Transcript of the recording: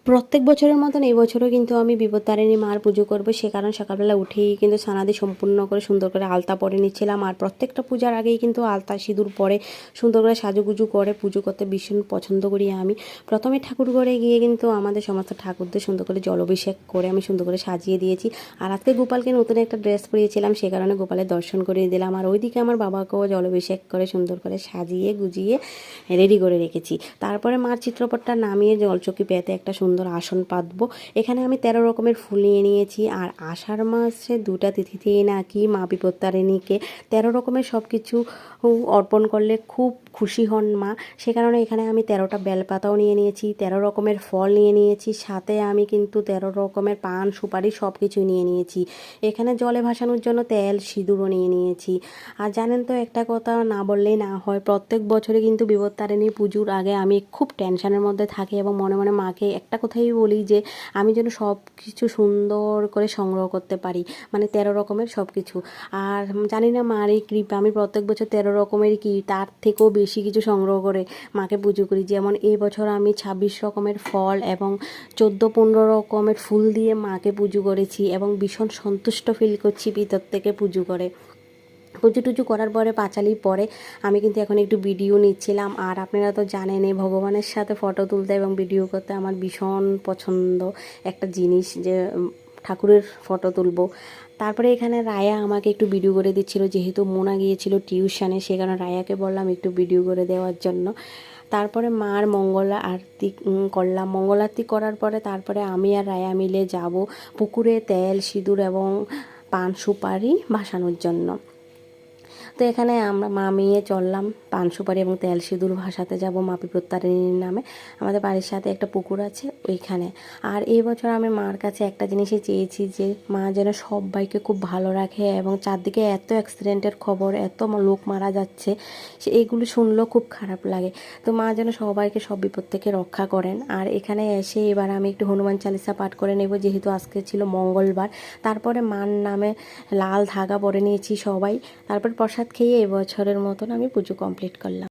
প্রত্যেক বছরের মতন এই বছরও কিন্তু আমি বিপত্তারিণী মার পুজো করবো, সে কারণ সকালবেলা উঠেই কিন্তু স্নানাদি সম্পূর্ণ করে সুন্দর করে আলতা পরে নিচ্ছিলাম। আর প্রত্যেকটা পূজার আগেই কিন্তু আলতা সিঁদুর পরে সুন্দর করে সাজুগুজু করে পুজো করতে ভীষণ পছন্দ করি আমি। প্রথমে ঠাকুর ঘরে গিয়ে কিন্তু আমাদের সমস্ত ঠাকুরদের সুন্দর করে জলাভিষেক করে আমি সুন্দর করে সাজিয়ে দিয়েছি। আর আজকে গোপালকে নতুন একটা ড্রেস পরিয়েছিলাম, সে কারণে গোপালের দর্শন করিয়ে দিলাম। আর ওইদিকে আমার বাবাকেও জলাভিষেক করে সুন্দর করে সাজিয়ে গুজিয়ে রেডি করে রেখেছি। তারপরে মার চিত্রপটটা নামিয়ে জলচকি পেতে একটা সুন্দর আসন পাতবো। এখানে আমি 13 রকমের ফুল নিয়ে নিয়েছি। আর আষাঢ় মাসে 2টা তিথিতেই নাকি মা বিপত্তারিণীকে 13 রকমের সব কিছু অর্পণ করলে খুব খুশি হন মা। সে কারণে এখানে আমি 13টা বেলপাতাও নিয়ে নিয়েছি, 13 রকমের ফল নিয়ে নিয়েছি, সাথে আমি কিন্তু 13 রকমের পান সুপারি সব কিছুই নিয়ে নিয়েছি। এখানে জলে ভাসানোর জন্য তেল সিঁদুরও নিয়ে নিয়েছি। আর জানেন তো, একটা কথা না বললেই না হয়, প্রত্যেক বছরে কিন্তু বিপত্তারিণী পুজোর আগে আমি খুব টেনশনের মধ্যে থাকি এবং মনে মনে মাকে একটা কথাই বলি যে আমি যেন সব কিছু সুন্দর করে সংগ্রহ করতে পারি, মানে 13 রকমের সব কিছু। আর জানি না মার এই কৃপা, আমি প্রত্যেক বছর 13 রকমের কি তার থেকেও বেশি কিছু সংগ্রহ করে মাকে পুজো করি। যেমন এই বছর আমি 26 রকমের ফল এবং 14-15 রকমের ফুল দিয়ে মাকে পুজো করেছি এবং ভীষণ সন্তুষ্ট ফিল করছি ভিতর থেকে পুজো করে। পুজো টুজো করার পরে পাঁচালি পরে আমি কিন্তু এখন একটু ভিডিও নিচ্ছিলাম। আর আপনারা তো জানেন এই ভগবানের সাথে ফটো তুলতে এবং ভিডিও করতে আমার ভীষণ পছন্দ একটা জিনিস, যে ঠাকুরের ফটো তুলবো। তারপরে এখানে রায়া আমাকে একটু ভিডিও করে দিচ্ছিল, যেহেতু মোনা গিয়েছিল টিউশনে, সে কারণে রায়াকে বললাম একটু ভিডিও করে দেওয়ার জন্য। তারপরে মার মঙ্গল আরতি করলাম। মঙ্গল আরতি করার পরে তারপরে আমি আর রায়া মিলে যাব পুকুরে তেল সিঁদুর এবং পান সুপারি ভাসানোর জন্য। তো এখানে আমরা মা মেয়ে চললাম পান সুপারি এবং তেল সিঁদুর ভাসাতে যাব মা বিপত্তারিণীর নামে। আমাদের বাড়ির সাথে একটা পুকুর আছে ওইখানে। আর এই বছর আমি মার কাছে একটা জিনিসই চেয়েছি, যে মা যেন সবাইকে খুব ভালো রাখে এবং চারদিকে এত অ্যাক্সিডেন্টের খবর, এত লোক মারা যাচ্ছে, এইগুলো শুনলেও খুব খারাপ লাগে। তো মা যেন সবাইকে সব বিপদ থেকে রক্ষা করেন। আর এখানে এসে এবার আমি একটু হনুমান চালিসা পাঠ করে নেব, যেহেতু আজকে ছিল মঙ্গলবার। তারপরে মার নামে লাল ধাগা পরে নিয়েছি সবাই। তারপর প্রসাদ খেয়ে এবছরের মতন আমি পুজো কমপ্লিট করলাম।